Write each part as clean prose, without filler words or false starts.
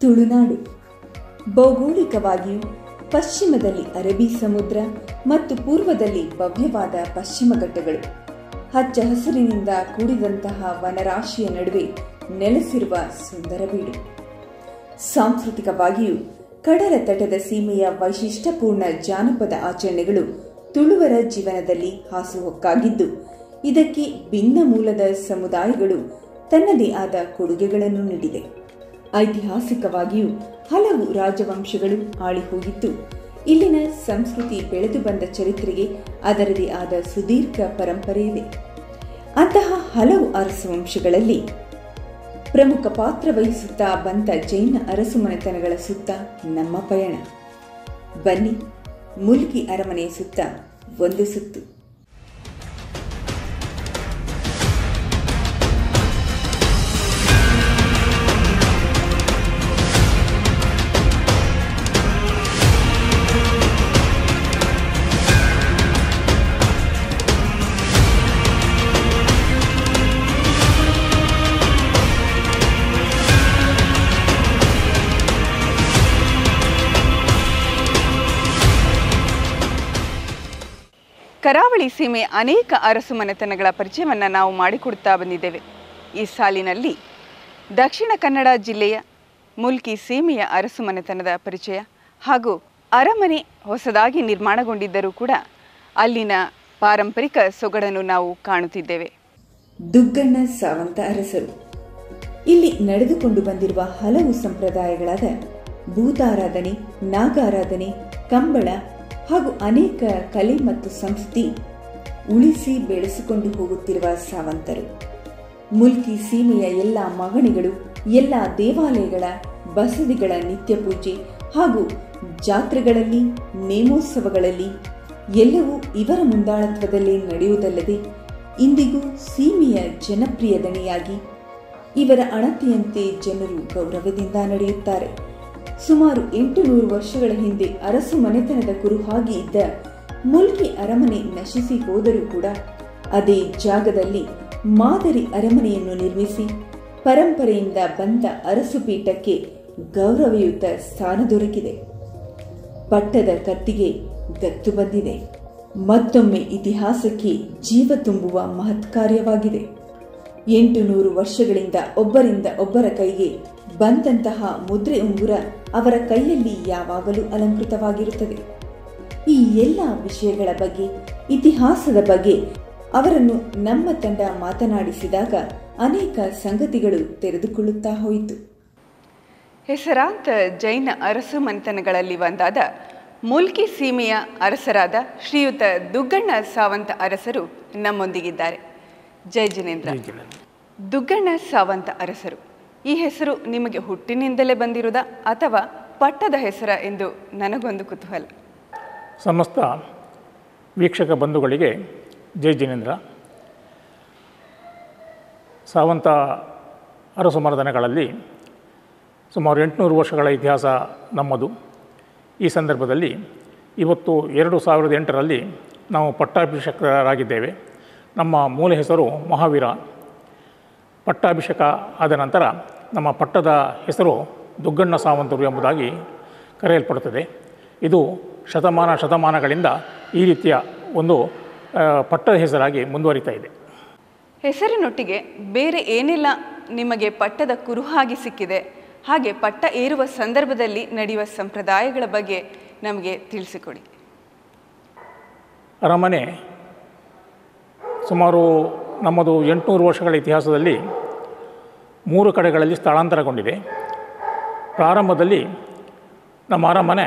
ತುಳುನಾಡು ಭೌಗೋಳಿಕವಾಗಿಯೂ ಪಶ್ಚಿಮದಲ್ಲಿ ಅರಬ್ಬಿ ಸಮುದ್ರ ಮತ್ತು ಪೂರ್ವದಲ್ಲಿ ಭವ್ಯವಾದ ಪಶ್ಚಿಮ ಘಟ್ಟಗಳು, ಹಚ್ಚ ಹಸಿರಿನಿಂದ ಕೂಡಿದಂತಹ ವನರಾಶಿಯ ನಡುವೆ ನೆಲೆಸಿರುವ ಸುಂದರ ಬೀಡು. ಸಾಂಸ್ಕೃತಿಕವಾಗಿಯೂ ಕಡಲ ತಟದ ಸೀಮೆಯ ವೈಶಿಷ್ಟ್ಯಪೂರ್ಣ ಜಾನಪದ ಆಚರಣೆಗಳು ತುಳುವರ ಜೀವನದಲ್ಲಿ ಹಾಸುಹೊಕ್ಕಾಗಿದ್ದು, ಇದಕ್ಕೆ ಭಿನ್ನ ಮೂಲದ ಸಮುದಾಯಗಳು ತನ್ನದೇ ಆದ ಕೊಡುಗೆಗಳನ್ನು ನೀಡಿದೆ. ಐತಿಹಾಸಿಕವಾಗಿಯೂ ಹಲವು ರಾಜವಂಶಗಳು ಆಳಿ ಹೋಗಿದ್ದು, ಇಲ್ಲಿನ ಸಂಸ್ಕೃತಿ ಬೆಳೆದು ಬಂದ ಚರಿತ್ರೆಗೆ ಅದರದೇ ಆದ ಸುದೀರ್ಘ ಪರಂಪರೆ ಇದೆ. ಅಂತಹ ಹಲವು ಅರಸವಂಶಗಳಲ್ಲಿ ಪ್ರಮುಖ ಪಾತ್ರ ವಹಿಸುತ್ತಾ ಬಂದ ಜೈನ ಅರಸುಮನೆತನಗಳ ಸುತ್ತ ನಮ್ಮ ಪಯಣ. ಬನ್ನಿ, ಮುಲ್ಕಿ ಅರಮನೆಯ ಸುತ್ತ ಒಂದು ಸುತ್ತು. ಕರಾವಳಿ ಸೀಮೆ ಅನೇಕ ಅರಸುಮನೆತನಗಳ ಪರಿಚಯವನ್ನು ನಾವು ಮಾಡಿಕೊಡ್ತಾ ಬಂದಿದ್ದೇವೆ. ಈ ಸಾಲಿನಲ್ಲಿ ದಕ್ಷಿಣ ಕನ್ನಡ ಜಿಲ್ಲೆಯ ಮುಲ್ಕಿ ಸೀಮೆಯ ಅರಸುಮನೆತನದ ಪರಿಚಯ ಹಾಗೂ ಅರಮನೆ ಹೊಸದಾಗಿ ನಿರ್ಮಾಣಗೊಂಡಿದ್ದರೂ ಕೂಡ ಅಲ್ಲಿನ ಪಾರಂಪರಿಕ ಸೊಗಡನ್ನು ನಾವು ಕಾಣುತ್ತಿದ್ದೇವೆ. ದುಗ್ಗಣ್ಣ ಸಾವಂತ ಅರಸರು. ಇಲ್ಲಿ ನಡೆದುಕೊಂಡು ಬಂದಿರುವ ಹಲವು ಸಂಪ್ರದಾಯಗಳಾದ ಭೂತಾರಾಧನೆ, ನಾಗಾರಾಧನೆ, ಕಂಬಳ ಹಾಗೂ ಅನೇಕ ಕಲೆ ಮತ್ತು ಸಂಸ್ಕೃತಿ ಉಳಿಸಿ ಬೆಳೆಸಿಕೊಂಡು ಹೋಗುತ್ತಿರುವ ಸಾವಂತರು. ಮುಲ್ಕಿ ಸೀಮೆಯ ಎಲ್ಲ ಮಗಣಿಗಳು, ಎಲ್ಲ ದೇವಾಲಯಗಳ ಬಸದಿಗಳ ನಿತ್ಯ ಪೂಜೆ ಹಾಗೂ ಜಾತ್ರೆಗಳಲ್ಲಿ, ನೇಮೋತ್ಸವಗಳಲ್ಲಿ ಎಲ್ಲವೂ ಇವರ ಮುಂದಾಳತ್ವದಲ್ಲೇ ನಡೆಯುವುದಲ್ಲದೆ ಇಂದಿಗೂ ಸೀಮೆಯ ಜನಪ್ರಿಯ ದಣಿಯಾಗಿ ಇವರ ಅಣತಿಯಂತೆ ಜನರು ಗೌರವದಿಂದ ನಡೆಯುತ್ತಾರೆ. ಸುಮಾರು 800 ವರ್ಷಗಳ ಹಿಂದೆ ಅರಸು ಮನೆತನದ ಕುರುಹಾಗಿ ಇದ್ದ ಮುಲ್ಕಿ ಅರಮನೆ ನಶಿಸಿ ಹೋದರೂ ಕೂಡ ಅದೇ ಜಾಗದಲ್ಲಿ ಮಾದರಿ ಅರಮನೆಯನ್ನು ನಿರ್ಮಿಸಿ ಪರಂಪರೆಯಿಂದ ಬಂದ ಅರಸು ಪೀಠಕ್ಕೆ ಗೌರವಯುತ ಸ್ಥಾನ ದೊರಕಿದೆ. ಪಟ್ಟದ ಕತ್ತಿಗೆ ಗತ್ತು ಬಂದಿದೆ. ಮತ್ತೊಮ್ಮೆ ಇತಿಹಾಸಕ್ಕೆ ಜೀವ ತುಂಬುವ ಮಹತ್ ಕಾರ್ಯವಾಗಿದೆ. 800 ವರ್ಷಗಳಿಂದ ಒಬ್ಬರಿಂದ ಒಬ್ಬರ ಕೈಗೆ ಬಂದಂತಹ ಮುದ್ರೆ ಉಂಗುರ ಅವರ ಕೈಯಲ್ಲಿ ಯಾವಾಗಲೂ ಅಲಂಕೃತವಾಗಿರುತ್ತದೆ. ಈ ಎಲ್ಲ ವಿಷಯಗಳ ಬಗ್ಗೆ, ಇತಿಹಾಸದ ಬಗ್ಗೆ ಅವರನ್ನು ನಮ್ಮ ತಂಡ ಮಾತನಾಡಿಸಿದಾಗ ಅನೇಕ ಸಂಗತಿಗಳು ತೆರೆದುಕೊಳ್ಳುತ್ತಾ ಹೋಯಿತು. ಹೆಸರಾಂತ ಜೈನ ಅರಸು ಮನೆತನಗಳಲ್ಲಿ ಒಂದಾದ ಮುಲ್ಕಿ ಸೀಮೆಯ ಅರಸರಾದ ಶ್ರೀಯುತ ದುಗ್ಗಣ್ಣ ಸಾವಂತ ಅರಸರು ನಮ್ಮೊಂದಿಗಿದ್ದಾರೆ. ಜೈ ಜಿನೇಂದ್ರ. ದುಗ್ಗಣ್ಣ ಸಾವಂತ ಅರಸರು, ಈ ಹೆಸರು ನಿಮಗೆ ಹುಟ್ಟಿನಿಂದಲೇ ಬಂದಿರುವುದಾ ಅಥವಾ ಪಟ್ಟದ ಹೆಸರ ಎಂದು ನನಗೊಂದು ಕುತೂಹಲ. ಸಮಸ್ತ ವೀಕ್ಷಕ ಬಂಧುಗಳಿಗೆ ಜೈ ಜಿನೇಂದ್ರ. ಸಾವಂತ ಅರಸು ಮನೆತನಗಳಲ್ಲಿ ಸುಮಾರು 800 ವರ್ಷಗಳ ಇತಿಹಾಸ ನಮ್ಮದು. ಈ ಸಂದರ್ಭದಲ್ಲಿ ಇವತ್ತು 2008ರಲ್ಲಿ ನಾವು ಪಟ್ಟಾಭಿಷೇಕರಾಗಿದ್ದೇವೆ. ನಮ್ಮ ಮೂಲ ಹೆಸರು ಮಹಾವೀರ. ಪಟ್ಟಾಭಿಷೇಕ ಆದ ನಂತರ ನಮ್ಮ ಪಟ್ಟದ ಹೆಸರು ದುಗ್ಗಣ್ಣ ಸಾವಂತರು ಎಂಬುದಾಗಿ ಕರೆಯಲ್ಪಡುತ್ತದೆ. ಇದು ಶತಮಾನಗಳಿಂದ ಈ ರೀತಿಯ ಒಂದು ಪಟ್ಟದ ಹೆಸರಾಗಿ ಮುಂದುವರಿತಾ ಇದೆ. ಹೆಸರಿನೊಟ್ಟಿಗೆ ಬೇರೆ ಏನೆಲ್ಲ ನಿಮಗೆ ಪಟ್ಟದ ಕುರುಹಾಗಿ ಸಿಕ್ಕಿದೆ, ಹಾಗೆ ಪಟ್ಟ ಏರುವ ಸಂದರ್ಭದಲ್ಲಿ ನಡೆಯುವ ಸಂಪ್ರದಾಯಗಳ ಬಗ್ಗೆ ನಮಗೆ ತಿಳಿಸಿಕೊಡಿ. ಅರಮನೆ ಸುಮಾರು ನಮ್ಮದು 800 ವರ್ಷಗಳ ಇತಿಹಾಸದಲ್ಲಿ 3 ಕಡೆಗಳಲ್ಲಿ ಸ್ಥಳಾಂತರಗೊಂಡಿದೆ. ಪ್ರಾರಂಭದಲ್ಲಿ ನಮ್ಮ ಅರಮನೆ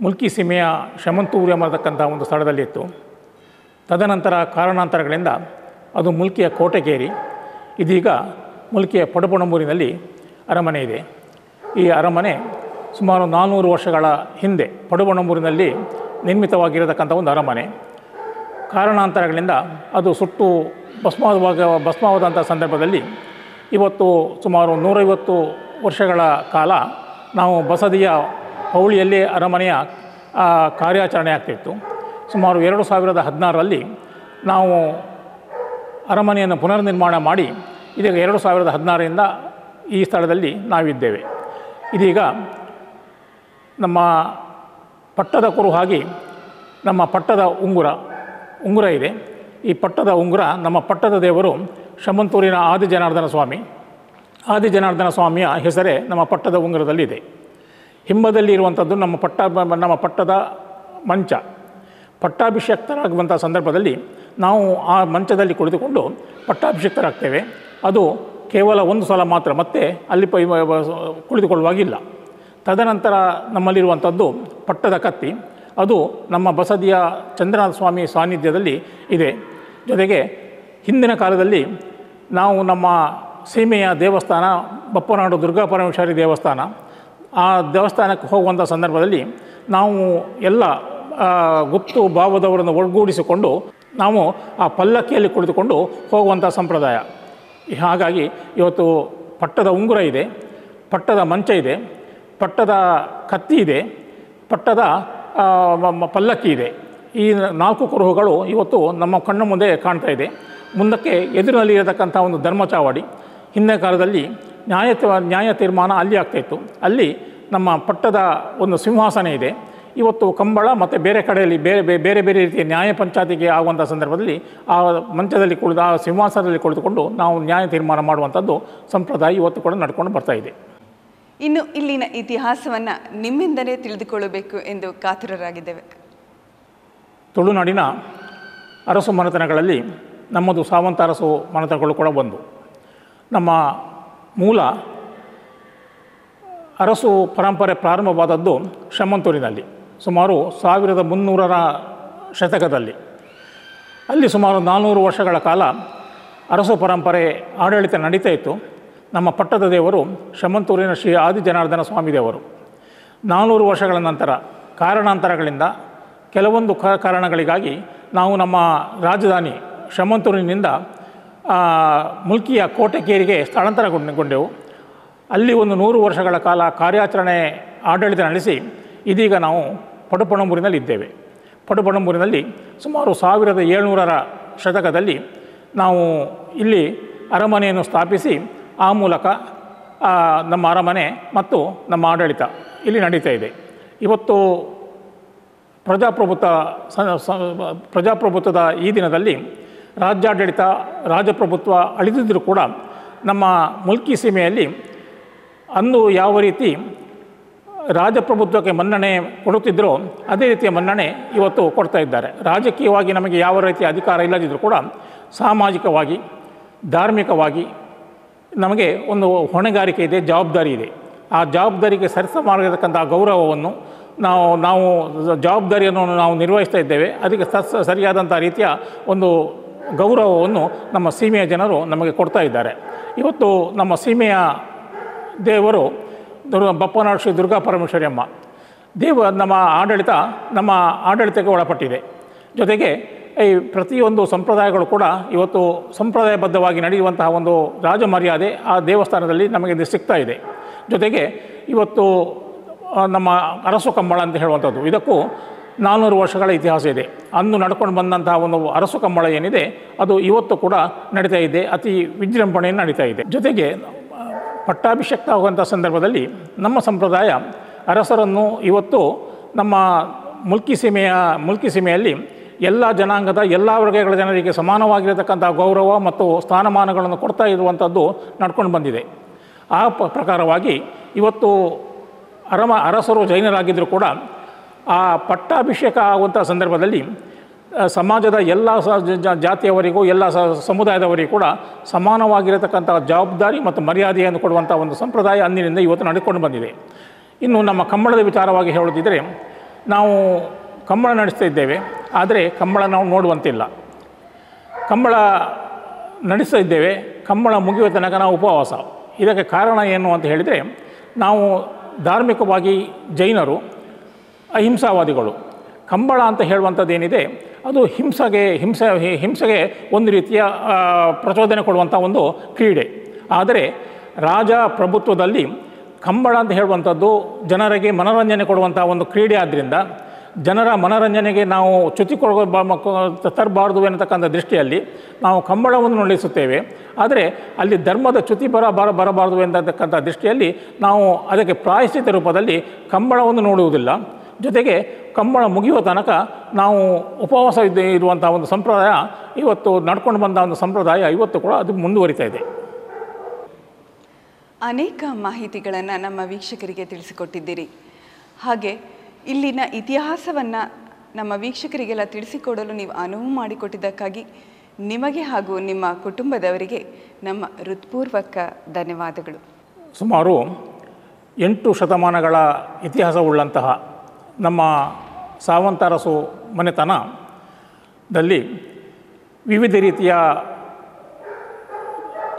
ಮುಲ್ಕಿ ಸೀಮೆಯ ಶಮಂತೂರು ಎಂಬತಕ್ಕಂಥ ಒಂದು ಸ್ಥಳದಲ್ಲಿತ್ತು. ತದನಂತರ ಕಾರಣಾಂತರಗಳಿಂದ ಅದು ಮುಲ್ಕಿಯ ಕೋಟೆಗೇರಿ ಇದೀಗ ಮುಲ್ಕಿಯ ಪಡುಪಣಂಬೂರಿನಲ್ಲಿ ಅರಮನೆ ಇದೆ. ಈ ಅರಮನೆ ಸುಮಾರು 400 ವರ್ಷಗಳ ಹಿಂದೆ ಪಡುಪಣಂಬೂರಿನಲ್ಲಿ ನಿರ್ಮಿತವಾಗಿರತಕ್ಕಂಥ ಒಂದು ಅರಮನೆ. ಕಾರಣಾಂತರಗಳಿಂದ ಅದು ಸುಟ್ಟು ಭಸ್ಮವಾದಂಥ ಸಂದರ್ಭದಲ್ಲಿ ಇವತ್ತು ಸುಮಾರು 150 ವರ್ಷಗಳ ಕಾಲ ನಾವು ಬಸದಿಯ ಹೌಳಿಯಲ್ಲಿ ಅರಮನೆಯ ಕಾರ್ಯಾಚರಣೆ ಆಗ್ತಿತ್ತು. ಸುಮಾರು 2016ರಲ್ಲಿ ನಾವು ಅರಮನೆಯನ್ನು ಪುನರ್ನಿರ್ಮಾಣ ಮಾಡಿ ಇದೀಗ 2016ರಿಂದ ಈ ಸ್ಥಳದಲ್ಲಿ ನಾವಿದ್ದೇವೆ. ಇದೀಗ ನಮ್ಮ ಪಟ್ಟದ ಕುರುಹಾಗಿ ನಮ್ಮ ಪಟ್ಟದ ಉಂಗುರ ಇದೆ. ಈ ಪಟ್ಟದ ಉಂಗುರ ನಮ್ಮ ಪಟ್ಟದ ದೇವರು ಶಮಂತೂರಿನ ಆದಿಜನಾರ್ದನ ಸ್ವಾಮಿ. ಆದಿಜನಾರ್ದನ ಸ್ವಾಮಿಯ ಹೆಸರೇ ನಮ್ಮ ಪಟ್ಟದ ಉಂಗುರದಲ್ಲಿದೆ. ಹಿಂಬದಲ್ಲಿ ಇರುವಂಥದ್ದು ನಮ್ಮ ಪಟ್ಟದ ಮಂಚ. ಪಟ್ಟಾಭಿಷೇಕ್ತರಾಗುವಂಥ ಸಂದರ್ಭದಲ್ಲಿ ನಾವು ಆ ಮಂಚದಲ್ಲಿ ಕುಳಿತುಕೊಂಡು ಪಟ್ಟಾಭಿಷೇಕ್ತರಾಗ್ತೇವೆ. ಅದು ಕೇವಲ ಒಂದು ಸಲ ಮಾತ್ರ, ಮತ್ತೆ ಅಲ್ಲಿ ಕುಳಿತುಕೊಳ್ಳುವಾಗಿಲ್ಲ. ತದನಂತರ ನಮ್ಮಲ್ಲಿರುವಂಥದ್ದು ಪಟ್ಟದ ಕತ್ತಿ. ಅದು ನಮ್ಮ ಬಸದಿಯ ಚಂದ್ರನಾಥ ಸ್ವಾಮಿ ಸಾನ್ನಿಧ್ಯದಲ್ಲಿ ಇದೆ. ಜೊತೆಗೆ ಹಿಂದಿನ ಕಾಲದಲ್ಲಿ ನಾವು ನಮ್ಮ ಸೀಮೆಯ ದೇವಸ್ಥಾನ ಬಪ್ಪನಾಡು ದುರ್ಗಾ ಪರಮೇಶ್ವರಿ ದೇವಸ್ಥಾನ, ಆ ದೇವಸ್ಥಾನಕ್ಕೆ ಹೋಗುವಂಥ ಸಂದರ್ಭದಲ್ಲಿ ನಾವು ಎಲ್ಲ ಗುತ್ತು ಭಾವದವರನ್ನು ಒಗ್ಗೂಡಿಸಿಕೊಂಡು ನಾವು ಆ ಪಲ್ಲಕ್ಕಿಯಲ್ಲಿ ಕುಳಿತುಕೊಂಡು ಹೋಗುವಂಥ ಸಂಪ್ರದಾಯ. ಹಾಗಾಗಿ ಇವತ್ತು ಪಟ್ಟದ ಉಂಗುರ ಇದೆ, ಪಟ್ಟದ ಮಂಚ ಇದೆ, ಪಟ್ಟದ ಕತ್ತಿ ಇದೆ, ಪಟ್ಟದ ಪಲ್ಲಕ್ಕಿ ಇದೆ. ಈ 4 ಕುರುಹುಗಳು ಇವತ್ತು ನಮ್ಮ ಕಣ್ಣು ಮುಂದೆ ಕಾಣ್ತಾ ಇದೆ. ಮುಂದಕ್ಕೆ ಎದುರಿನಲ್ಲಿ ಇರತಕ್ಕಂಥ ಒಂದು ಧರ್ಮಚಾವಡಿ. ಹಿಂದಿನ ಕಾಲದಲ್ಲಿ ನ್ಯಾಯ ತೀರ್ಮಾನ ಅಲ್ಲಿ ಆಗ್ತಾಯಿತ್ತು. ಅಲ್ಲಿ ನಮ್ಮ ಪಟ್ಟದ ಒಂದು ಸಿಂಹಾಸನ ಇದೆ. ಇವತ್ತು ಕಂಬಳ ಮತ್ತು ಬೇರೆ ಕಡೆಯಲ್ಲಿ ಬೇರೆ ಬೇರೆ ರೀತಿಯ ನ್ಯಾಯ ಪಂಚಾಯತಿಗೆ ಆಗುವಂಥ ಸಂದರ್ಭದಲ್ಲಿ ಆ ಮಂಚದಲ್ಲಿ ಕುಳಿತು ಆ ಸಿಂಹಾಸನದಲ್ಲಿ ಕುಳಿತುಕೊಂಡು ನಾವು ನ್ಯಾಯ ತೀರ್ಮಾನ ಮಾಡುವಂಥದ್ದು ಸಂಪ್ರದಾಯ ಇವತ್ತು ಕೂಡ ನಡ್ಕೊಂಡು ಬರ್ತಾ ಇದೆ. ಇನ್ನು ಇಲ್ಲಿನ ಇತಿಹಾಸವನ್ನು ನಿಮ್ಮಿಂದಲೇ ತಿಳಿದುಕೊಳ್ಳಬೇಕು ಎಂದು ಕಾತುರರಾಗಿದ್ದೇವೆ. ತುಳುನಾಡಿನ ಅರಸು ಮನೆತನಗಳಲ್ಲಿ ನಮ್ಮದು ಸಾವಂತ ಅರಸು ಮನೆತನಗಳು ಕೂಡ ಒಂದು. ನಮ್ಮ ಮೂಲ ಅರಸು ಪರಂಪರೆ ಪ್ರಾರಂಭವಾದದ್ದು ಶಮಂತೂರಿನಲ್ಲಿ ಸುಮಾರು 1300ರ ಶತಕದಲ್ಲಿ. ಅಲ್ಲಿ ಸುಮಾರು 400 ವರ್ಷಗಳ ಕಾಲ ಅರಸು ಪರಂಪರೆ ಆಡಳಿತ ನಡೀತಾ ಇತ್ತು. ನಮ್ಮ ಪಟ್ಟದ ದೇವರು ಶಮಂತೂರಿನ ಶ್ರೀ ಆದಿಜನಾರ್ದನ ಸ್ವಾಮಿ ದೇವರು. 400 ವರ್ಷಗಳ ನಂತರ ಕಾರಣಾಂತರಗಳಿಂದ ಕೆಲವೊಂದು ಕಾರಣಗಳಿಗಾಗಿ ನಾವು ನಮ್ಮ ರಾಜಧಾನಿ ಶಮಂತೂರಿನಿಂದ ಮುಲ್ಕಿಯ ಕೋಟೆಕೇರಿಗೆ ಸ್ಥಳಾಂತರಗೊಂಡೆವು. ಅಲ್ಲಿ ಒಂದು 100 ವರ್ಷಗಳ ಕಾಲ ಕಾರ್ಯಾಚರಣೆ ಆಡಳಿತ ನಡೆಸಿ ಇದೀಗ ನಾವು ಪಡುಪಣಂಬೂರಿನಲ್ಲಿ ಇದ್ದೇವೆ. ಪಡುಪಣಂಬೂರಿನಲ್ಲಿ ಸುಮಾರು 1700ರ ಶತಕದಲ್ಲಿ ನಾವು ಇಲ್ಲಿ ಅರಮನೆಯನ್ನು ಸ್ಥಾಪಿಸಿ ಆ ಮೂಲಕ ನಮ್ಮ ಅರಮನೆ ಮತ್ತು ನಮ್ಮ ಆಡಳಿತ ಇಲ್ಲಿ ನಡೀತಾ ಇದೆ. ಇವತ್ತು ಪ್ರಜಾಪ್ರಭುತ್ವದ ಈ ದಿನದಲ್ಲಿ ರಾಜ್ಯಾಡಳಿತ ರಾಜಪ್ರಭುತ್ವ ಅಳಿದಿದ್ದರೂ ಕೂಡ ನಮ್ಮ ಮುಲ್ಕಿ ಸೀಮೆಯಲ್ಲಿ ಅಂದು ಯಾವ ರೀತಿ ರಾಜಪ್ರಭುತ್ವಕ್ಕೆ ಮನ್ನಣೆ ಕೊಡುತ್ತಿದ್ದರೋ ಅದೇ ರೀತಿಯ ಮನ್ನಣೆ ಇವತ್ತು ಕೊಡ್ತಾ ಇದ್ದಾರೆ. ರಾಜಕೀಯವಾಗಿ ನಮಗೆ ಯಾವ ರೀತಿಯ ಅಧಿಕಾರ ಇಲ್ಲದಿದ್ದರೂ ಕೂಡ ಸಾಮಾಜಿಕವಾಗಿ ಧಾರ್ಮಿಕವಾಗಿ ನಮಗೆ ಒಂದು ಹೊಣೆಗಾರಿಕೆ ಇದೆ, ಜವಾಬ್ದಾರಿ ಇದೆ. ಆ ಜವಾಬ್ದಾರಿಗೆ ಸರಿಸಮಾಗಿರತಕ್ಕಂಥ ಗೌರವವನ್ನು ನಾವು ಜವಾಬ್ದಾರಿಯನ್ನು ನಾವು ನಿರ್ವಹಿಸ್ತಾ ಇದ್ದೇವೆ. ಅದಕ್ಕೆ ಸರಿಯಾದಂಥ ರೀತಿಯ ಒಂದು ಗೌರವವನ್ನು ನಮ್ಮ ಸೀಮೆಯ ಜನರು ನಮಗೆ ಕೊಡ್ತಾ ಇದ್ದಾರೆ. ಇವತ್ತು ನಮ್ಮ ಸೀಮೆಯ ದೇವರು ಬಪ್ಪನಾಡು ಶ್ರೀ ದುರ್ಗಾ ಪರಮೇಶ್ವರಿ ಅಮ್ಮ ನಮ್ಮ ಆಡಳಿತಕ್ಕೆ ಒಳಪಟ್ಟಿದೆ. ಜೊತೆಗೆ ಈ ಪ್ರತಿಯೊಂದು ಸಂಪ್ರದಾಯಗಳು ಕೂಡ ಇವತ್ತು ಸಂಪ್ರದಾಯಬದ್ಧವಾಗಿ ನಡೆಯುವಂತಹ ಒಂದು ರಾಜ ಮರ್ಯಾದೆ ಆ ದೇವಸ್ಥಾನದಲ್ಲಿ ನಮಗೆ ಸಿಗ್ತಾ ಇದೆ. ಜೊತೆಗೆ ಇವತ್ತು ನಮ್ಮ ಅರಸು ಕಂಬಳ ಅಂತ ಹೇಳುವಂಥದ್ದು, ಇದಕ್ಕೂ 400 ವರ್ಷಗಳ ಇತಿಹಾಸ ಇದೆ. ಅಂದು ನಡ್ಕೊಂಡು ಬಂದಂತಹ ಒಂದು ಅರಸು ಕಂಬಳ ಏನಿದೆ ಅದು ಇವತ್ತು ಕೂಡ ನಡೀತಾ ಇದೆ, ಅತಿ ವಿಜೃಂಭಣೆಯನ್ನು ನಡೀತಾ ಇದೆ. ಜೊತೆಗೆ ಪಟ್ಟಾಭಿಷೇಕ ಆಗುವಂಥ ಸಂದರ್ಭದಲ್ಲಿ ನಮ್ಮ ಸಂಪ್ರದಾಯ ಅರಸರನ್ನು ಇವತ್ತು ನಮ್ಮ ಮುಲ್ಕಿ ಸೀಮೆಯಲ್ಲಿ ಎಲ್ಲ ಜನಾಂಗದ ಎಲ್ಲ ವರ್ಗಗಳ ಜನರಿಗೆ ಸಮಾನವಾಗಿರತಕ್ಕಂಥ ಗೌರವ ಮತ್ತು ಸ್ಥಾನಮಾನಗಳನ್ನು ಕೊಡ್ತಾ ಇರುವಂಥದ್ದು ನಡ್ಕೊಂಡು ಬಂದಿದೆ. ಆ ಪ್ರಕಾರವಾಗಿ ಇವತ್ತು ಅರಸರು ಜೈನರಾಗಿದ್ದರೂ ಕೂಡ ಆ ಪಟ್ಟಾಭಿಷೇಕ ಆಗುವಂಥ ಸಂದರ್ಭದಲ್ಲಿ ಸಮಾಜದ ಎಲ್ಲ ಜಾತಿಯವರಿಗೂ ಎಲ್ಲ ಸಮುದಾಯದವರಿಗೂ ಕೂಡ ಸಮಾನವಾಗಿರತಕ್ಕಂಥ ಜವಾಬ್ದಾರಿ ಮತ್ತು ಮರ್ಯಾದೆಯನ್ನು ಕೊಡುವಂಥ ಒಂದು ಸಂಪ್ರದಾಯ ಅಂದಿನಿಂದ ಇವತ್ತು ನಡೆದುಕೊಂಡು ಬಂದಿದೆ. ಇನ್ನು ನಮ್ಮ ಕಂಬಳದ ವಿಚಾರವಾಗಿ ಹೇಳುತ್ತಿದ್ದರೆ, ನಾವು ಕಂಬಳ ನಡೆಸ್ತಾ ಇದ್ದೇವೆ, ಆದರೆ ಕಂಬಳ ನಾವು ನೋಡುವಂತಿಲ್ಲ. ಕಂಬಳ ನಡೆಸ್ತಾ ಇದ್ದೇವೆ, ಕಂಬಳ ಮುಗಿಯುವ ತನಕ ನಾವು ಉಪವಾಸ. ಇದಕ್ಕೆ ಕಾರಣ ಏನು ಅಂತ ಹೇಳಿದರೆ, ನಾವು ಧಾರ್ಮಿಕವಾಗಿ ಜೈನರು, ಅಹಿಂಸಾವಾದಿಗಳು. ಕಂಬಳ ಅಂತ ಹೇಳುವಂಥದ್ದು ಏನಿದೆ ಅದು ಹಿಂಸೆಗೆ ಒಂದು ರೀತಿಯ ಪ್ರಚೋದನೆ ಕೊಡುವಂಥ ಒಂದು ಕ್ರೀಡೆ. ಆದರೆ ರಾಜಪ್ರಭುತ್ವದಲ್ಲಿ ಕಂಬಳ ಅಂತ ಹೇಳುವಂಥದ್ದು ಜನರಿಗೆ ಮನೋರಂಜನೆ ಕೊಡುವಂಥ ಒಂದು ಕ್ರೀಡೆ ಆದ್ದರಿಂದ ಜನರ ಮನರಂಜನೆಗೆ ನಾವು ಚ್ಯುತಿ ತರಬಾರ್ದು ಎನ್ನತಕ್ಕಂಥ ದೃಷ್ಟಿಯಲ್ಲಿ ನಾವು ಕಂಬಳವನ್ನು ನಡೆಸುತ್ತೇವೆ. ಆದರೆ ಅಲ್ಲಿ ಧರ್ಮದ ಚ್ಯುತಿ ಬರಬಾರದು ಎನ್ನತಕ್ಕಂಥ ದೃಷ್ಟಿಯಲ್ಲಿ ನಾವು ಅದಕ್ಕೆ ಪ್ರಾಯಶ್ಚಿತ್ತ ರೂಪದಲ್ಲಿ ಕಂಬಳವನ್ನು ನೋಡುವುದಿಲ್ಲ. ಜೊತೆಗೆ ಕಂಬಳ ಮುಗಿಯುವ ತನಕ ನಾವು ಉಪವಾಸ ಇರುವಂಥ ಒಂದು ಸಂಪ್ರದಾಯ ಇವತ್ತು ನಡ್ಕೊಂಡು ಬಂದ ಒಂದು ಸಂಪ್ರದಾಯ ಇವತ್ತು ಕೂಡ ಅದು ಮುಂದುವರಿತಾ ಇದೆ. ಅನೇಕ ಮಾಹಿತಿಗಳನ್ನು ನಮ್ಮ ವೀಕ್ಷಕರಿಗೆ ತಿಳಿಸಿಕೊಟ್ಟಿದ್ದೀರಿ. ಹಾಗೆ ಇಲ್ಲಿನ ಇತಿಹಾಸವನ್ನು ನಮ್ಮ ವೀಕ್ಷಕರಿಗೆಲ್ಲ ತಿಳಿಸಿಕೊಡಲು ನೀವು ಅನುವು ಮಾಡಿಕೊಟ್ಟಿದ್ದಕ್ಕಾಗಿ ನಿಮಗೆ ಹಾಗೂ ನಿಮ್ಮ ಕುಟುಂಬದವರಿಗೆ ನಮ್ಮ ಹೃತ್ಪೂರ್ವಕ ಧನ್ಯವಾದಗಳು. ಸುಮಾರು 8 ಶತಮಾನಗಳ ಇತಿಹಾಸವುಳ್ಳಂತಹ ನಮ್ಮ ಸಾವಂತ ಅರಸು ಮನೆತನದಲ್ಲಿ ವಿವಿಧ ರೀತಿಯ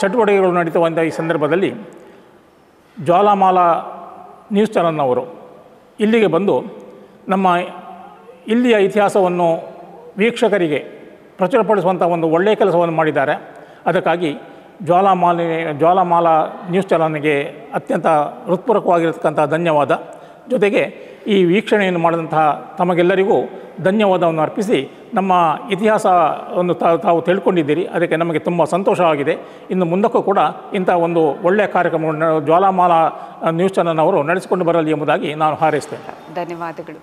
ಚಟುವಟಿಕೆಗಳು ನಡೀತವಂಥ ಈ ಸಂದರ್ಭದಲ್ಲಿ ಜ್ವಾಲಾಮಾಲಾ ನ್ಯೂಸ್ ಚಾನಲ್ನವರು ಇಲ್ಲಿಗೆ ಬಂದು ನಮ್ಮ ಇಲ್ಲಿಯ ಇತಿಹಾಸವನ್ನು ವೀಕ್ಷಕರಿಗೆ ಪ್ರಚುರಪಡಿಸುವಂಥ ಒಂದು ಒಳ್ಳೆಯ ಕೆಲಸವನ್ನು ಮಾಡಿದ್ದಾರೆ. ಅದಕ್ಕಾಗಿ ಜ್ವಾಲಾಮಾಲಾ ನ್ಯೂಸ್ ಚಾನಲ್ಗೆ ಅತ್ಯಂತ ಹೃತ್ಪೂರ್ವಕವಾಗಿರತಕ್ಕಂಥ ಧನ್ಯವಾದ. ಜೊತೆಗೆ ಈ ವೀಕ್ಷಣೆಯನ್ನು ಮಾಡಿದಂತಹ ತಮಗೆಲ್ಲರಿಗೂ ಧನ್ಯವಾದವನ್ನು ಅರ್ಪಿಸಿ ನಮ್ಮ ಇತಿಹಾಸವನ್ನು ತಾವು ತಿಳ್ಕೊಂಡಿದ್ದೀರಿ. ಅದಕ್ಕೆ ನಮಗೆ ತುಂಬ ಸಂತೋಷವಾಗಿದೆ. ಇನ್ನು ಮುಂದಕ್ಕೂ ಕೂಡ ಇಂಥ ಒಂದು ಒಳ್ಳೆಯ ಕಾರ್ಯಕ್ರಮವನ್ನು ಜ್ವಾಲಾಮಾಲಾ ನ್ಯೂಸ್ ಚಾನಲ್ನವರು ನಡೆಸಿಕೊಂಡು ಬರಲಿ ಎಂಬುದಾಗಿ ನಾನು ಹಾರೈಸ್ತೇನೆ. ಧನ್ಯವಾದಗಳು.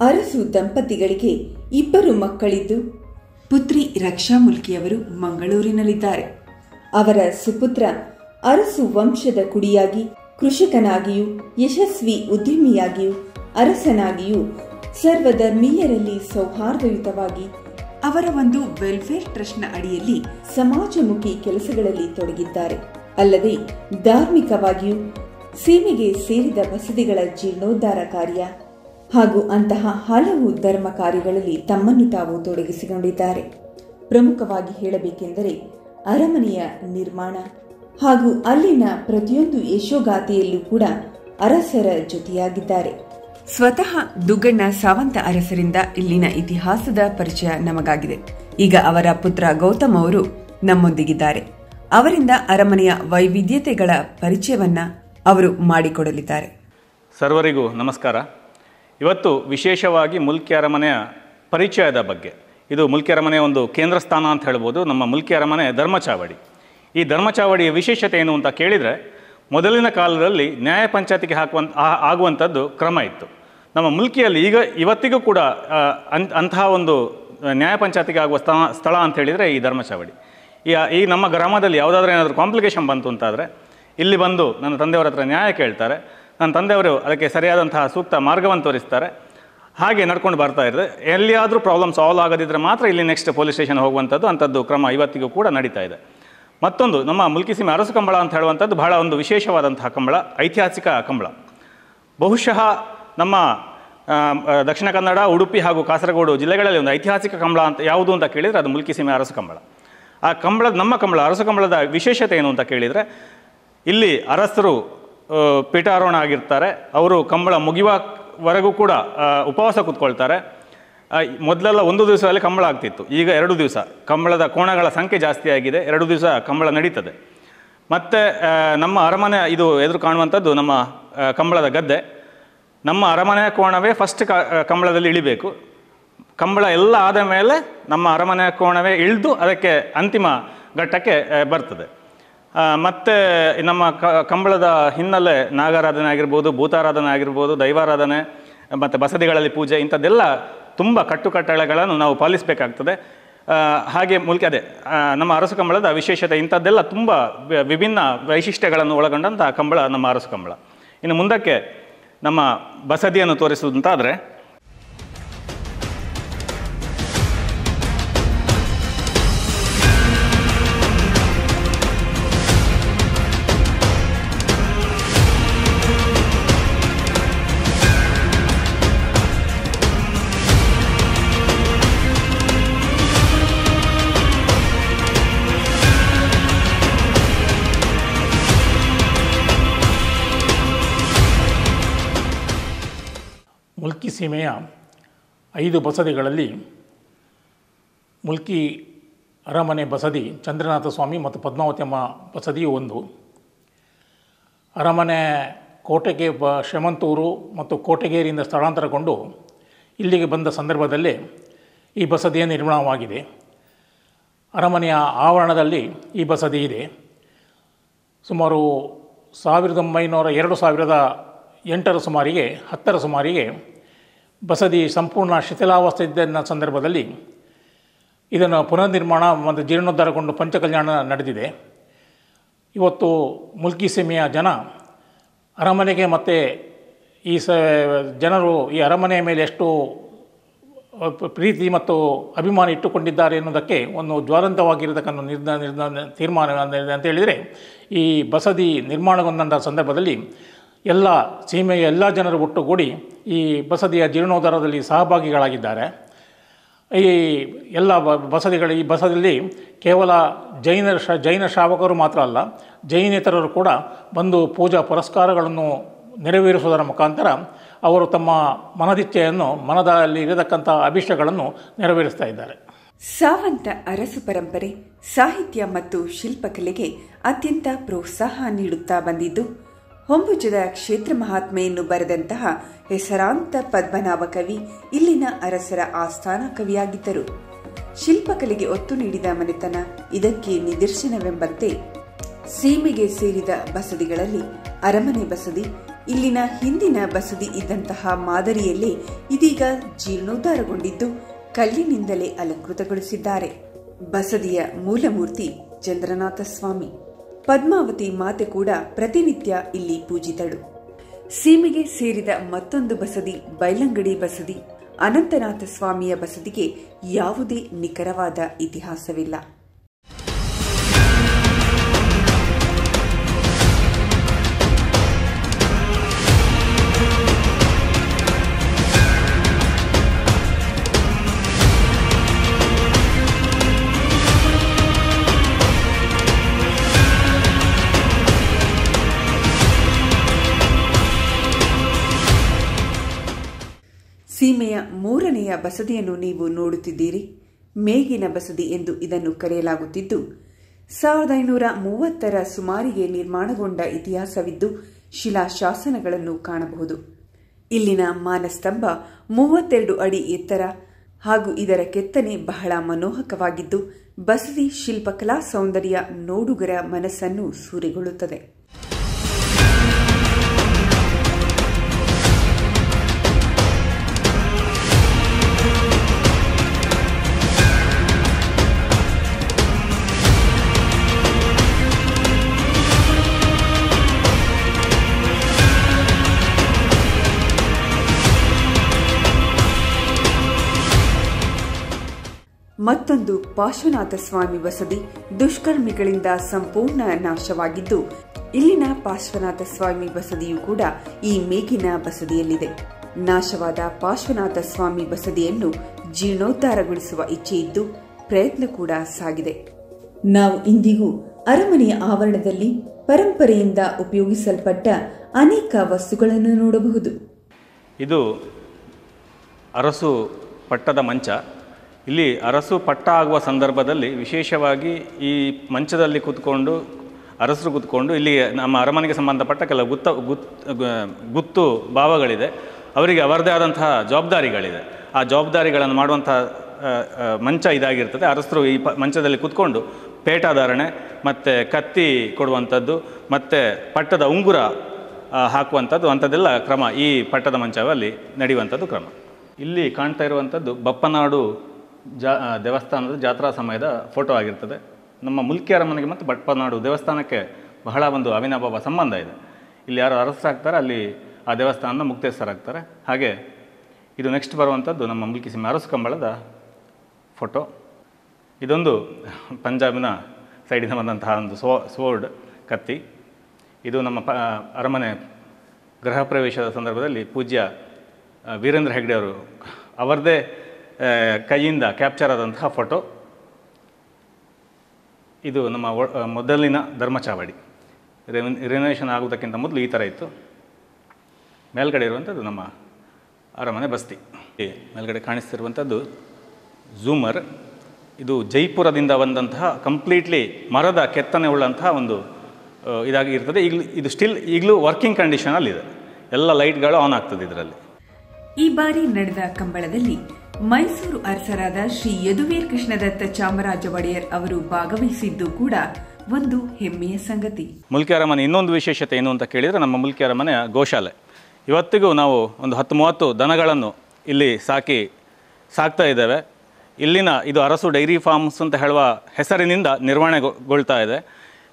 ಅರಸು ದಂಪತಿಗಳಿಗೆ 2 ಮಕ್ಕಳಿದ್ದು ಪುತ್ರಿ ರಕ್ಷಾ ಮುಲ್ಕಿಯವರು ಮಂಗಳೂರಿನಲ್ಲಿದ್ದಾರೆ. ಅವರ ಸುಪುತ್ರ ಅರಸು ವಂಶದ ಕುಡಿಯಾಗಿ ಕೃಷಿಕನಾಗಿಯೂ ಯಶಸ್ವಿ ಉದ್ಯಮಿಯಾಗಿಯೂ ಅರಸನಾಗಿಯೂ ಸರ್ವಧರ್ಮೀಯರಲ್ಲಿ ಸೌಹಾರ್ದಯುತವಾಗಿ ಅವರ ಒಂದು ವೆಲ್ಫೇರ್ ಟ್ರಸ್ಟ್ನ ಅಡಿಯಲ್ಲಿ ಸಮಾಜಮುಖಿ ಕೆಲಸಗಳಲ್ಲಿ ತೊಡಗಿದ್ದಾರೆ. ಅಲ್ಲದೆ ಧಾರ್ಮಿಕವಾಗಿಯೂ ಸೀಮೆಗೆ ಸೇರಿದ ಬಸದಿಗಳ ಜೀರ್ಣೋದ್ಧಾರ ಕಾರ್ಯ ಹಾಗೂ ಅಂತಹ ಹಲವು ಧರ್ಮ ಕಾರ್ಯಗಳಲ್ಲಿ ತಮ್ಮನ್ನು ತಾವು ತೊಡಗಿಸಿಕೊಂಡಿದ್ದಾರೆ. ಪ್ರಮುಖವಾಗಿ ಹೇಳಬೇಕೆಂದರೆ ಅರಮನೆಯ ನಿರ್ಮಾಣ ಹಾಗೂ ಅಲ್ಲಿನ ಪ್ರತಿಯೊಂದು ಯಶೋಗಾಥೆಯಲ್ಲೂ ಕೂಡ ಅರಸರ ಜೊತೆಯಾಗಿದ್ದಾರೆ. ಸ್ವತಃ ದುಗ್ಗಣ್ಣ ಸಾವಂತ ಅರಸರಿಂದ ಇಲ್ಲಿನ ಇತಿಹಾಸದ ಪರಿಚಯ ನಮಗಾಗಿದೆ. ಈಗ ಅವರ ಪುತ್ರ ಗೌತಮ್ ಅವರು ನಮ್ಮೊಂದಿಗಿದ್ದಾರೆ. ಅವರಿಂದ ಅರಮನೆಯ ವೈವಿಧ್ಯತೆಗಳ ಪರಿಚಯವನ್ನ ಅವರು ಮಾಡಿಕೊಡಲಿದ್ದಾರೆ. ಸರ್ವರಿಗೂ ನಮಸ್ಕಾರ. ಇವತ್ತು ವಿಶೇಷವಾಗಿ ಮುಲ್ಕಿ ಅರಮನೆಯ ಪರಿಚಯದ ಬಗ್ಗೆ. ಇದು ಮುಲ್ಕಿ ಅರಮನೆಯ ಒಂದು ಕೇಂದ್ರ ಸ್ಥಾನ ಅಂತ ಹೇಳ್ಬೋದು. ನಮ್ಮ ಮುಲ್ಕಿ ಅರಮನೆ ಧರ್ಮಚಾವಡಿ. ಈ ಧರ್ಮಚಾವಡಿಯ ವಿಶೇಷತೆ ಏನು ಅಂತ ಕೇಳಿದರೆ, ಮೊದಲಿನ ಕಾಲದಲ್ಲಿ ನ್ಯಾಯ ಪಂಚಾಯತಿಗೆ ಆಗುವಂಥದ್ದು ಕ್ರಮ ಇತ್ತು. ನಮ್ಮ ಮುಲ್ಕಿಯಲ್ಲಿ ಇವತ್ತಿಗೂ ಕೂಡ ಅಂತಹ ಒಂದು ನ್ಯಾಯ ಪಂಚಾಯತಿಗೆ ಆಗುವ ಸ್ಥಳ ಅಂತ ಹೇಳಿದರೆ ಈ ಧರ್ಮಚಾವಡಿ. ಈ ನಮ್ಮ ಗ್ರಾಮದಲ್ಲಿ ಯಾವುದಾದ್ರೂ ಏನಾದರೂ ಕಾಂಪ್ಲಿಕೇಶನ್ ಬಂತು ಅಂತಾದರೆ ಇಲ್ಲಿ ಬಂದು ನನ್ನ ತಂದೆಯವರ ಹತ್ರ ನ್ಯಾಯ ಕೇಳ್ತಾರೆ. ನನ್ನ ತಂದೆಯವರು ಅದಕ್ಕೆ ಸರಿಯಾದಂತಹ ಸೂಕ್ತ ಮಾರ್ಗವನ್ನು ತೋರಿಸ್ತಾರೆ. ಹಾಗೆ ನಡ್ಕೊಂಡು ಬರ್ತಾ ಇರ್ತದೆ. ಎಲ್ಲಿಯಾದರೂ ಪ್ರಾಬ್ಲಮ್ ಸಾಲ್ವ್ ಆಗದಿದ್ದರೆ ಮಾತ್ರ ಇಲ್ಲಿ ನೆಕ್ಸ್ಟ್ ಪೊಲೀಸ್ ಸ್ಟೇಷನ್ ಹೋಗುವಂಥದ್ದು ಅಂಥದ್ದು ಕ್ರಮ ಇವತ್ತಿಗೂ ಕೂಡ ನಡೀತಾ ಇದೆ. ಮತ್ತೊಂದು, ನಮ್ಮ ಮುಲ್ಕಿ ಸೀಮೆ ಅರಸು ಕಂಬಳ ಅಂತ ಹೇಳುವಂಥದ್ದು ಬಹಳ ಒಂದು ವಿಶೇಷವಾದಂತಹ ಕಂಬಳ, ಐತಿಹಾಸಿಕ ಕಂಬಳ. ಬಹುಶಃ ನಮ್ಮ ದಕ್ಷಿಣ ಕನ್ನಡ, ಉಡುಪಿ ಹಾಗೂ ಕಾಸರಗೋಡು ಜಿಲ್ಲೆಗಳಲ್ಲಿ ಒಂದು ಐತಿಹಾಸಿಕ ಕಂಬಳ ಅಂತ ಯಾವುದು ಅಂತ ಕೇಳಿದರೆ ಅದು ಮುಲ್ಕಿ ಸೀಮೆ ಅರಸು ಕಂಬಳ. ಆ ನಮ್ಮ ಕಂಬಳ, ಅರಸು ಕಂಬಳದ ವಿಶೇಷತೆ ಏನು ಅಂತ ಕೇಳಿದರೆ, ಇಲ್ಲಿ ಅರಸರು ಪೀಠಾರೋಹಣ ಆಗಿರ್ತಾರೆ. ಅವರು ಕಂಬಳ ಮುಗಿಯುವವರೆಗೂ ಕೂಡ ಉಪವಾಸ ಕೂತ್ಕೊಳ್ತಾರೆ. ಮೊದಲೆಲ್ಲ 1 ದಿವಸದಲ್ಲಿ ಕಂಬಳ ಆಗ್ತಿತ್ತು. ಈಗ 2 ದಿವಸ. ಕಂಬಳದ ಕೋಣಗಳ ಸಂಖ್ಯೆ ಜಾಸ್ತಿ ಆಗಿದೆ. 2 ದಿವಸ ಕಂಬಳ ನಡೀತದೆ. ಮತ್ತು ನಮ್ಮ ಅರಮನೆ ಇದು ಎದುರು ಕಾಣುವಂಥದ್ದು ನಮ್ಮ ಕಂಬಳದ ಗದ್ದೆ. ನಮ್ಮ ಅರಮನೆಯ ಕೋಣವೇ ಫಸ್ಟ್ ಕಂಬಳದಲ್ಲಿ ಇಳಿಬೇಕು. ಕಂಬಳ ಎಲ್ಲ ಆದ ಮೇಲೆ ನಮ್ಮ ಅರಮನೆಯ ಕೋಣವೇ ಇಳಿದು ಅದಕ್ಕೆ ಅಂತಿಮ ಘಟ್ಟಕ್ಕೆ ಬರ್ತದೆ. ಮತ್ತು ನಮ್ಮ ಕಂಬಳದ ಹಿನ್ನೆಲೆ ನಾಗಾರಾಧನೆ ಆಗಿರ್ಬೋದು, ಭೂತಾರಾಧನೆ ಆಗಿರ್ಬೋದು, ದೈವಾರಾಧನೆ ಮತ್ತು ಬಸದಿಗಳಲ್ಲಿ ಪೂಜೆ, ಇಂಥದ್ದೆಲ್ಲ ತುಂಬ ಕಟ್ಟುಕಟ್ಟಳೆಗಳನ್ನು ನಾವು ಪಾಲಿಸಬೇಕಾಗ್ತದೆ. ಹಾಗೆ ಅದೇ ನಮ್ಮ ಅರಸು ಕಂಬಳದ ವಿಶೇಷತೆ ಇಂಥದ್ದೆಲ್ಲ ತುಂಬ ವಿಭಿನ್ನ ವೈಶಿಷ್ಟ್ಯಗಳನ್ನು ಒಳಗೊಂಡಂಥ ಕಂಬಳ ನಮ್ಮ ಅರಸು ಕಂಬಳ. ಇನ್ನು ಮುಂದಕ್ಕೆ ನಮ್ಮ ಬಸದಿಯನ್ನು ತೋರಿಸುವುದಂತಾದರೆ, ಮುಲ್ಕಿ ಸೀಮೆಯ 5 ಬಸದಿಗಳಲ್ಲಿ ಮುಲ್ಕಿ ಅರಮನೆ ಬಸದಿ, ಚಂದ್ರನಾಥ ಸ್ವಾಮಿ ಮತ್ತು ಪದ್ಮಾವತಿಯಮ್ಮ ಬಸದಿಯು ಒಂದು. ಅರಮನೆ ಕೋಟೆಗೆ ಶಮಂತೂರು ಮತ್ತು ಕೋಟೆಗೇರಿಯಿಂದ ಸ್ಥಳಾಂತರಗೊಂಡು ಇಲ್ಲಿಗೆ ಬಂದ ಸಂದರ್ಭದಲ್ಲೇ ಈ ಬಸದಿಯ ನಿರ್ಮಾಣವಾಗಿದೆ. ಅರಮನೆಯ ಆವರಣದಲ್ಲಿ ಈ ಬಸದಿ ಇದೆ. ಸುಮಾರು 2008 ಸುಮಾರಿಗೆ 10 ಸುಮಾರಿಗೆ ಬಸದಿ ಸಂಪೂರ್ಣ ಶಿಥಿಲಾವಸ್ಥೆ ಇದ್ದ ಸಂದರ್ಭದಲ್ಲಿ ಇದನ್ನು ಪುನರ್ನಿರ್ಮಾಣ ಮತ್ತು ಜೀರ್ಣೋದ್ಧಾರಗೊಂಡು ಪಂಚಕಲ್ಯಾಣ ನಡೆದಿದೆ. ಇವತ್ತು ಮುಲ್ಕಿ ಸೀಮೆಯ ಜನ ಅರಮನೆಗೆ ಮತ್ತು ಜನರು ಈ ಅರಮನೆಯ ಮೇಲೆ ಎಷ್ಟು ಪ್ರೀತಿ ಮತ್ತು ಅಭಿಮಾನ ಇಟ್ಟುಕೊಂಡಿದ್ದಾರೆ ಎನ್ನುವುದಕ್ಕೆ ಒಂದು ಜ್ವಲಂತವಾಗಿರತಕ್ಕಂಥ ತೀರ್ಮಾನ ಅಂತ ಹೇಳಿದರೆ, ಈ ಬಸದಿ ನಿರ್ಮಾಣಗೊಂಡ ಸಂದರ್ಭದಲ್ಲಿ ಎಲ್ಲ ಸೀಮೆಯ ಎಲ್ಲ ಜನರು ಒಟ್ಟುಗೂಡಿ ಈ ಬಸದಿಯ ಜೀರ್ಣೋದ್ಧಾರದಲ್ಲಿ ಸಹಭಾಗಿಗಳಾಗಿದ್ದಾರೆ. ಈ ಎಲ್ಲ ಈ ಬಸದಿಯಲ್ಲಿ ಕೇವಲ ಜೈನ ಶ್ರಾವಕರು ಮಾತ್ರ ಅಲ್ಲ, ಜೈನೇತರರು ಕೂಡ ಬಂದು ಪೂಜಾ ಪುರಸ್ಕಾರಗಳನ್ನು ನೆರವೇರಿಸುವುದರ ಮುಖಾಂತರ ಅವರು ತಮ್ಮ ಮನದಿಚ್ಛೆಯನ್ನು, ಮನದಲ್ಲಿ ಇರತಕ್ಕಂಥ ಅಭಿಷ್ಟಗಳನ್ನು ನೆರವೇರಿಸ್ತಾ ಇದ್ದಾರೆ. ಸಾವಂತ ಅರಸು ಪರಂಪರೆ ಸಾಹಿತ್ಯ ಮತ್ತು ಶಿಲ್ಪಕಲೆಗೆ ಅತ್ಯಂತ ಪ್ರೋತ್ಸಾಹ ನೀಡುತ್ತಾ ಬಂದಿದ್ದು, ಹೊಂಬುಜದ ಕ್ಷೇತ್ರ ಮಹಾತ್ಮೆಯನ್ನು ಬರೆದಂತಹ ಹೆಸರಾಂತ ಪದ್ಮನಾಭ ಕವಿ ಇಲ್ಲಿನ ಅರಸರ ಆಸ್ಥಾನ ಕವಿಯಾಗಿದ್ದರು. ಶಿಲ್ಪಕಲೆಗೆ ಒತ್ತು ನೀಡಿದ ಮನೆತನ ಇದಕ್ಕೆ ನಿದರ್ಶನವೆಂಬಂತೆ ಸೀಮೆಗೆ ಸೇರಿದ ಬಸದಿಗಳಲ್ಲಿ ಅರಮನೆ ಬಸದಿ ಇಲ್ಲಿನ ಹಿಂದಿನ ಬಸದಿ ಇದ್ದಂತಹ ಮಾದರಿಯಲ್ಲೇ ಇದೀಗ ಜೀರ್ಣೋದ್ಧಾರಗೊಂಡಿದ್ದು ಕಲ್ಲಿನಿಂದಲೇ ಅಲಂಕೃತಗೊಳಿಸಿದ್ದಾರೆ. ಬಸದಿಯ ಮೂಲಮೂರ್ತಿ ಚಂದ್ರನಾಥ ಸ್ವಾಮಿ. ಪದ್ಮಾವತಿ ಮಾತೆ ಕೂಡ ಪ್ರತಿನಿತ್ಯ ಇಲ್ಲಿ ಪೂಜಿತಳು. ಸೀಮೆಗೆ ಸೇರಿದ ಮತ್ತೊಂದು ಬಸದಿ ಬೈಲಂಗಡಿ ಬಸದಿ. ಅನಂತನಾಥ ಸ್ವಾಮಿಯ ಬಸದಿಗೆ ಯಾವುದೇ ನಿಖರವಾದ ಇತಿಹಾಸವಿಲ್ಲ. ಸೀಮೆಯ 3ನೆಯ ಬಸದಿಯನ್ನು ನೀವು ನೋಡುತ್ತಿದ್ದೀರಿ. ಮೇಗಿನ ಬಸದಿ ಎಂದು ಇದನ್ನು ಕರೆಯಲಾಗುತ್ತಿದ್ದು 1530ರ ಸುಮಾರಿಗೆ ನಿರ್ಮಾಣಗೊಂಡ ಇತಿಹಾಸವಿದ್ದು ಶಿಲಾಶಾಸನಗಳನ್ನು ಕಾಣಬಹುದು. ಇಲ್ಲಿನ ಮಾನಸ್ತಂಭ 32 ಅಡಿ ಎತ್ತರ ಹಾಗೂ ಇದರ ಕೆತ್ತನೆ ಬಹಳ ಮನೋಹಕವಾಗಿದ್ದು ಬಸದಿ ಶಿಲ್ಪಕಲಾ ಸೌಂದರ್ಯ ನೋಡುಗರ ಮನಸ್ಸನ್ನು ಸೂರೆಗೊಳ್ಳುತ್ತದೆ. ಮತ್ತೊಂದು ಪಾರ್ಶ್ವನಾಥ ಸ್ವಾಮಿ ಬಸದಿ ದುಷ್ಕರ್ಮಿಗಳಿಂದ ಸಂಪೂರ್ಣ ನಾಶವಾಗಿದ್ದು ಇಲ್ಲಿನ ಪಾರ್ಶ್ವನಾಥ ಸ್ವಾಮಿ ಬಸದಿಯೂ ಕೂಡ ಈ ಮೇಗಿನ ಬಸದಿಯಲ್ಲಿದೆ. ನಾಶವಾದ ಪಾರ್ಶ್ವನಾಥ ಸ್ವಾಮಿ ಬಸದಿಯನ್ನು ಜೀರ್ಣೋದ್ಧಾರಗೊಳಿಸುವ ಇಚ್ಛೆಯಿದ್ದು ಪ್ರಯತ್ನ ಕೂಡ ಸಾಗಿದೆ. ನಾವು ಇಂದಿಗೂ ಅರಮನೆಯ ಆವರಣದಲ್ಲಿ ಪರಂಪರೆಯಿಂದ ಉಪಯೋಗಿಸಲ್ಪಟ್ಟ ಅನೇಕ ವಸ್ತುಗಳನ್ನು ನೋಡಬಹುದು. ಇದು ಅರಸು ಪಟ್ಟದ ಮಂಚ. ಇಲ್ಲಿ ಅರಸು ಪಟ್ಟ ಆಗುವ ಸಂದರ್ಭದಲ್ಲಿ ವಿಶೇಷವಾಗಿ ಈ ಮಂಚದಲ್ಲಿ ಕೂತ್ಕೊಂಡು ಅರಸರು ಕೂತ್ಕೊಂಡು ಇಲ್ಲಿ ನಮ್ಮ ಅರಮನೆಗೆ ಸಂಬಂಧಪಟ್ಟ ಕೆಲವು ಗುತ್ತು ಭಾವಗಳಿದೆ. ಅವರಿಗೆ ಅವರದೇ ಆದಂತಹ ಜವಾಬ್ದಾರಿಗಳಿದೆ. ಆ ಜವಾಬ್ದಾರಿಗಳನ್ನು ಮಾಡುವಂಥ ಮಂಚ ಇದಾಗಿರ್ತದೆ. ಅರಸರು ಈ ಮಂಚದಲ್ಲಿ ಕೂತ್ಕೊಂಡು ಪೇಟಾಧಾರಣೆ ಮತ್ತು ಕತ್ತಿ ಕೊಡುವಂಥದ್ದು ಮತ್ತು ಪಟ್ಟದ ಉಂಗುರ ಹಾಕುವಂಥದ್ದು ಅಂಥದ್ದೆಲ್ಲ ಕ್ರಮ ಈ ಪಟ್ಟದ ಮಂಚವಲ್ಲಿ ನಡೆಯುವಂಥದ್ದು ಕ್ರಮ. ಇಲ್ಲಿ ಕಾಣ್ತಾ ಇರುವಂಥದ್ದು ಬಪ್ಪನಾಡು ದೇವಸ್ಥಾನದ ಜಾತ್ರಾ ಸಮಯದ ಫೋಟೋ ಆಗಿರ್ತದೆ. ನಮ್ಮ ಮುಲ್ಕಿ ಅರಮನೆಗೆ ಮತ್ತು ಬಪ್ಪನಾಡು ದೇವಸ್ಥಾನಕ್ಕೆ ಬಹಳ ಒಂದು ಅವಿನಾಭಾವ ಸಂಬಂಧ ಇದೆ. ಇಲ್ಲಿ ಯಾರು ಅರಸರಾಗ್ತಾರೆ ಅಲ್ಲಿ ಆ ದೇವಸ್ಥಾನದ ಮುಕ್ತೇಶ್ವರಾಗ್ತಾರೆ. ಹಾಗೆ ಇದು ನೆಕ್ಸ್ಟ್ ಬರುವಂಥದ್ದು ನಮ್ಮ ಮುಲ್ಕಿ ಸೀಮೆ ಅರಸು ಕಂಬಳದ ಫೋಟೋ. ಇದೊಂದು ಪಂಜಾಬಿನ ಸೈಡಿನ ಬಂದಂತಹ ಒಂದು ಸ್ವೋರ್ಡ್ ಕತ್ತಿ. ಇದು ನಮ್ಮ ಅರಮನೆ ಗೃಹ ಪ್ರವೇಶದ ಸಂದರ್ಭದಲ್ಲಿ ಪೂಜ್ಯ ವೀರೇಂದ್ರ ಹೆಗ್ಡೆ ಅವರು ಅವರದೇ ಕೈಯಿಂದ ಕ್ಯಾಪ್ಚರ್ ಆದಂತಹ ಫೋಟೋ. ಇದು ನಮ್ಮ ಮೊದಲಿನ ಧರ್ಮಚಾವಡಿ. ರಿನೋವೇಷನ್ ಆಗುವುದಕ್ಕಿಂತ ಮೊದಲು ಈ ಥರ ಇತ್ತು. ಮೇಲ್ಗಡೆ ಇರುವಂಥದ್ದು ನಮ್ಮ ಅರಮನೆ ಬಸ್ತಿ. ಮೇಲ್ಗಡೆ ಕಾಣಿಸ್ತಿರುವಂಥದ್ದು ಝೂಮರ್. ಇದು ಜೈಪುರದಿಂದ ಬಂದಂತಹ ಕಂಪ್ಲೀಟ್ಲಿ ಮರದ ಕೆತ್ತನೆ ಉಳ್ಳಂತಹ ಒಂದು ಇದಾಗಿ ಇರ್ತದೆ. ಇದು ಈಗಲೂ ವರ್ಕಿಂಗ್ ಕಂಡೀಷನಲ್ಲಿದೆ. ಎಲ್ಲ ಲೈಟ್ಗಳು ಆನ್ ಆಗ್ತದೆ ಇದರಲ್ಲಿ. ಈ ಬಾರಿ ನಡೆದ ಕಂಬಳದಲ್ಲಿ ಮೈಸೂರು ಅರಸರಾದ ಶ್ರೀ ಯದುವೀರ್ ಕೃಷ್ಣದತ್ತ ಚಾಮರಾಜ ಒಡೆಯರ್ ಅವರು ಭಾಗವಹಿಸಿದ್ದು ಕೂಡ ಒಂದು ಹೆಮ್ಮೆಯ ಸಂಗತಿ. ಮುಲ್ಕಿ ಅರಮನೆ ಇನ್ನೊಂದು ವಿಶೇಷತೆ ಏನು ಅಂತ ಕೇಳಿದರೆ, ನಮ್ಮ ಮುಲ್ಕಿ ಅರಮನೆಯ ಗೋಶಾಲೆ. ಇವತ್ತಿಗೂ ನಾವು ಒಂದು 10-30 ದನಗಳನ್ನು ಇಲ್ಲಿ ಸಾಕ್ತಾ ಇದ್ದೇವೆ. ಇಲ್ಲಿನ ಇದು ಅರಸು ಡೈರಿ ಫಾರ್ಮ್ಸ್ ಅಂತ ಹೇಳುವ ಹೆಸರಿನಿಂದ ನಿರ್ವಹಣೆಗೊಳ್ತಾ ಇದೆ.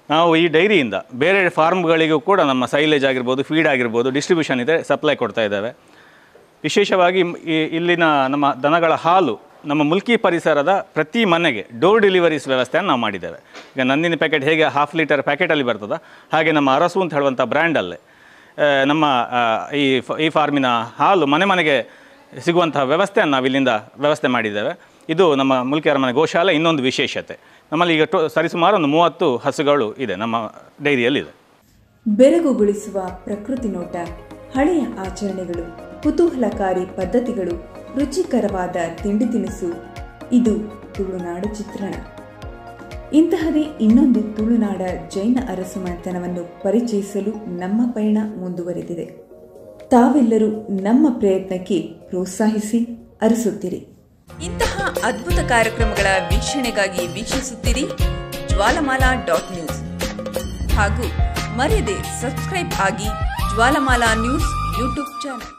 ನಾವು ಈ ಡೈರಿಯಿಂದ ಬೇರೆ ಫಾರ್ಮ್ಗಳಿಗೂ ಕೂಡ ನಮ್ಮ ಸೈಲೇಜ್ ಆಗಿರ್ಬೋದು, ಫೀಡ್ ಆಗಿರ್ಬೋದು, ಡಿಸ್ಟ್ರಿಬ್ಯೂಷನ್ ಇದೆ, ಸಪ್ಲೈ ಕೊಡ್ತಾ ಇದ್ದೇವೆ. ವಿಶೇಷವಾಗಿ ಇಲ್ಲಿನ ನಮ್ಮ ದನಗಳ ಹಾಲು ನಮ್ಮ ಮುಲ್ಕಿ ಪರಿಸರದ ಪ್ರತಿ ಮನೆಗೆ ಡೋರ್ ಡೆಲಿವರೀಸ್ ವ್ಯವಸ್ಥೆಯನ್ನು ನಾವು ಮಾಡಿದ್ದೇವೆ. ಈಗ ನಂದಿನಿ ಪ್ಯಾಕೆಟ್ ಹೇಗೆ 1/2 ಲೀಟರ್ ಪ್ಯಾಕೆಟಲ್ಲಿ ಬರ್ತದೆ, ಹಾಗೆ ನಮ್ಮ ಅರಸು ಅಂತ ಹೇಳುವಂಥ ಬ್ರ್ಯಾಂಡಲ್ಲೇ ನಮ್ಮ ಈ ಫಾರ್ಮಿನ ಹಾಲು ಮನೆಗೆ ಸಿಗುವಂತಹ ವ್ಯವಸ್ಥೆಯನ್ನು ನಾವು ಇಲ್ಲಿಂದ ವ್ಯವಸ್ಥೆ ಮಾಡಿದ್ದೇವೆ. ಇದು ನಮ್ಮ ಮುಲ್ಕಿ ಅರಮನೆ ಗೋಶಾಲೆ ಇನ್ನೊಂದು ವಿಶೇಷತೆ. ನಮ್ಮಲ್ಲಿ ಈಗ ಸರಿಸುಮಾರು ಒಂದು 30 ಹಸುಗಳು ಇದೆ ನಮ್ಮ ಡೈರಿಯಲ್ಲಿದೆ. ಬೆರಗುಗೊಳಿಸುವ ಪ್ರಕೃತಿ ನೋಟ, ಹಳೆಯ ಆಚರಣೆಗಳು, ಕುತೂಹಲಕಾರಿ ಪದ್ಧತಿಗಳು, ರುಚಿಕರವಾದ ತಿಂಡಿ ತಿನಿಸು, ಇದು ತುಳುನಾಡ ಚಿತ್ರಣ. ಇಂತಹದೇ ಇನ್ನೊಂದು ತುಳುನಾಡ ಜೈನ ಅರಸುಮನೆತನವನ್ನು ಪರಿಚಯಿಸಲು ನಮ್ಮ ಪಯಣ ಮುಂದುವರೆದಿದೆ. ತಾವೆಲ್ಲರೂ ನಮ್ಮ ಪ್ರಯತ್ನಕ್ಕೆ ಪ್ರೋತ್ಸಾಹಿಸಿ ಅರಸುತ್ತಿರಿ. ಇಂತಹ ಅದ್ಭುತ ಕಾರ್ಯಕ್ರಮಗಳ ವೀಕ್ಷಣೆಗಾಗಿ ವೀಕ್ಷಿಸುತ್ತೀರಿ ಜ್ವಾಲಮಾಲಾ.ನ್ಯೂಸ್ ಹಾಗೂ ಮರೆಯದೆ ಸಬ್ಸ್ಕ್ರೈಬ್ ಆಗಿ ಜ್ವಾಲಮಾಲಾ ನ್ಯೂಸ್ ಯೂಟ್ಯೂಬ್ ಚಾನಲ್.